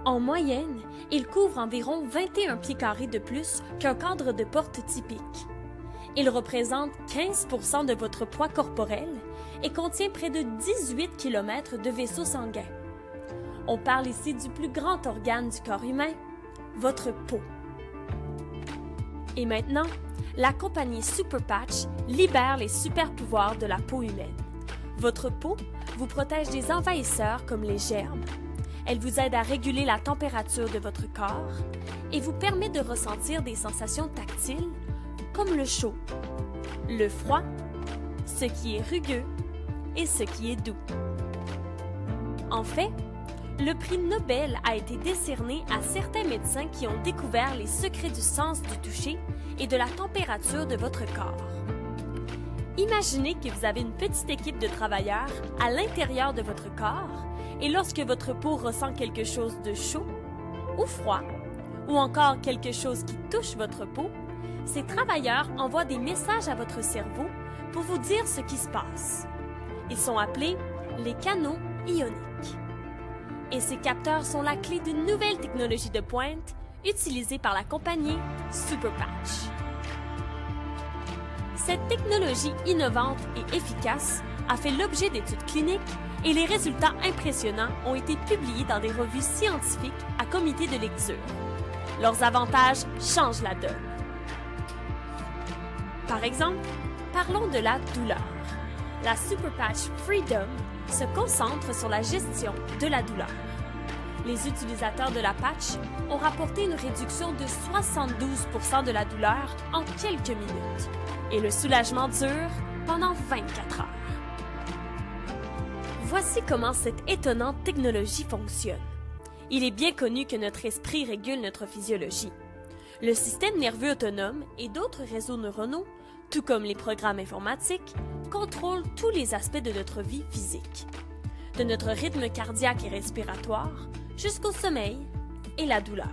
En moyenne, il couvre environ 21 pieds carrés de plus qu'un cadre de porte typique. Il représente 15% de votre poids corporel et contient près de 18 km de vaisseau sanguin. On parle ici du plus grand organe du corps humain, votre peau. Et maintenant, la compagnie Super Patch libère les super pouvoirs de la peau humaine. Votre peau vous protège des envahisseurs comme les germes. Elle vous aide à réguler la température de votre corps et vous permet de ressentir des sensations tactiles comme le chaud, le froid, ce qui est rugueux et ce qui est doux. En fait, le prix Nobel a été décerné à certains médecins qui ont découvert les secrets du sens du toucher et de la température de votre corps. Imaginez que vous avez une petite équipe de travailleurs à l'intérieur de votre corps et lorsque votre peau ressent quelque chose de chaud ou froid, ou encore quelque chose qui touche votre peau, ces travailleurs envoient des messages à votre cerveau pour vous dire ce qui se passe. Ils sont appelés les canaux ioniques. Et ces capteurs sont la clé d'une nouvelle technologie de pointe utilisée par la compagnie Super Patch. Cette technologie innovante et efficace a fait l'objet d'études cliniques et les résultats impressionnants ont été publiés dans des revues scientifiques à comité de lecture. Leurs avantages changent la donne. Par exemple, parlons de la douleur. La Super Patch Freedom se concentre sur la gestion de la douleur. Les utilisateurs de la patch ont rapporté une réduction de 72% de la douleur en quelques minutes et le soulagement dure pendant 24 heures. Voici comment cette étonnante technologie fonctionne. Il est bien connu que notre esprit régule notre physiologie. Le système nerveux autonome et d'autres réseaux neuronaux, tout comme les programmes informatiques, contrôlent tous les aspects de notre vie physique, de notre rythme cardiaque et respiratoire jusqu'au sommeil et la douleur.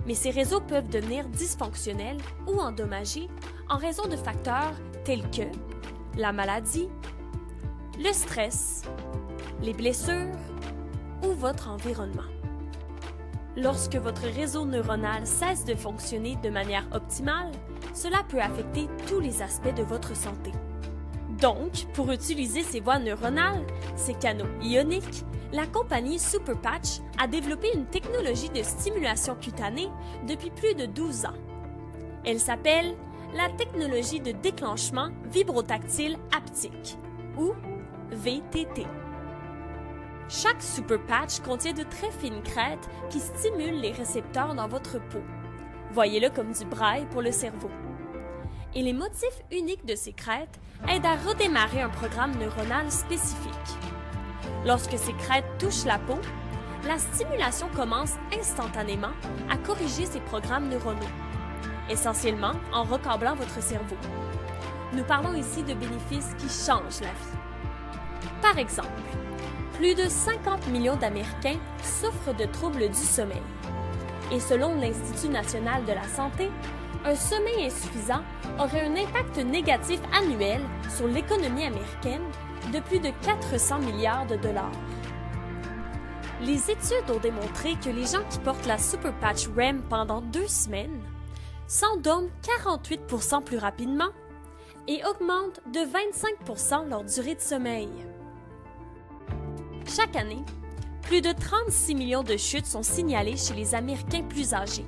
Mais ces réseaux peuvent devenir dysfonctionnels ou endommagés en raison de facteurs tels que la maladie, le stress, les blessures ou votre environnement. Lorsque votre réseau neuronal cesse de fonctionner de manière optimale, cela peut affecter tous les aspects de votre santé. Donc, pour utiliser ces voies neuronales, ces canaux ioniques, la compagnie Super Patch a développé une technologie de stimulation cutanée depuis plus de 12 ans. Elle s'appelle la technologie de déclenchement vibrotactile haptique, ou VTT. Chaque Super Patch contient de très fines crêtes qui stimulent les récepteurs dans votre peau. Voyez-le comme du braille pour le cerveau. Et les motifs uniques de ces crêtes aident à redémarrer un programme neuronal spécifique. Lorsque ces crêtes touchent la peau, la stimulation commence instantanément à corriger ces programmes neuronaux, essentiellement en recablant votre cerveau. Nous parlons ici de bénéfices qui changent la vie. Par exemple, plus de 50 millions d'Américains souffrent de troubles du sommeil. Et selon l'Institut national de la santé, un sommeil insuffisant aurait un impact négatif annuel sur l'économie américaine de plus de 400 milliards de dollars. Les études ont démontré que les gens qui portent la Super Patch REM pendant 2 semaines s'endorment 48% plus rapidement et augmentent de 25% leur durée de sommeil. Chaque année, plus de 36 millions de chutes sont signalées chez les Américains plus âgés.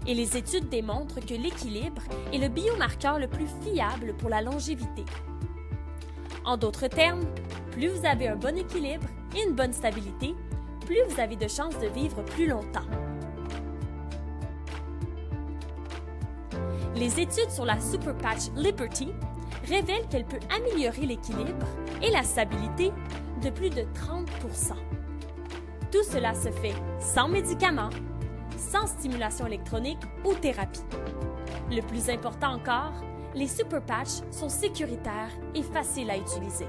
Et les études démontrent que l'équilibre est le biomarqueur le plus fiable pour la longévité. En d'autres termes, plus vous avez un bon équilibre et une bonne stabilité, plus vous avez de chances de vivre plus longtemps. Les études sur la Super Patch Liberty révèlent qu'elle peut améliorer l'équilibre et la stabilité de plus de 30%. Tout cela se fait sans médicaments, sans stimulation électronique ou thérapie. Le plus important encore, les Super Patch sont sécuritaires et faciles à utiliser.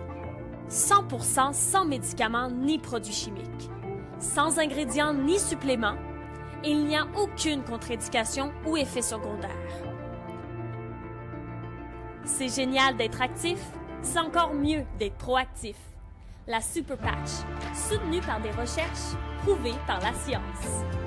100% sans médicaments ni produits chimiques, sans ingrédients ni suppléments, et il n'y a aucune contre-indication ou effet secondaire. C'est génial d'être actif, c'est encore mieux d'être proactif. la Super Patch, soutenue par des recherches prouvées par la science.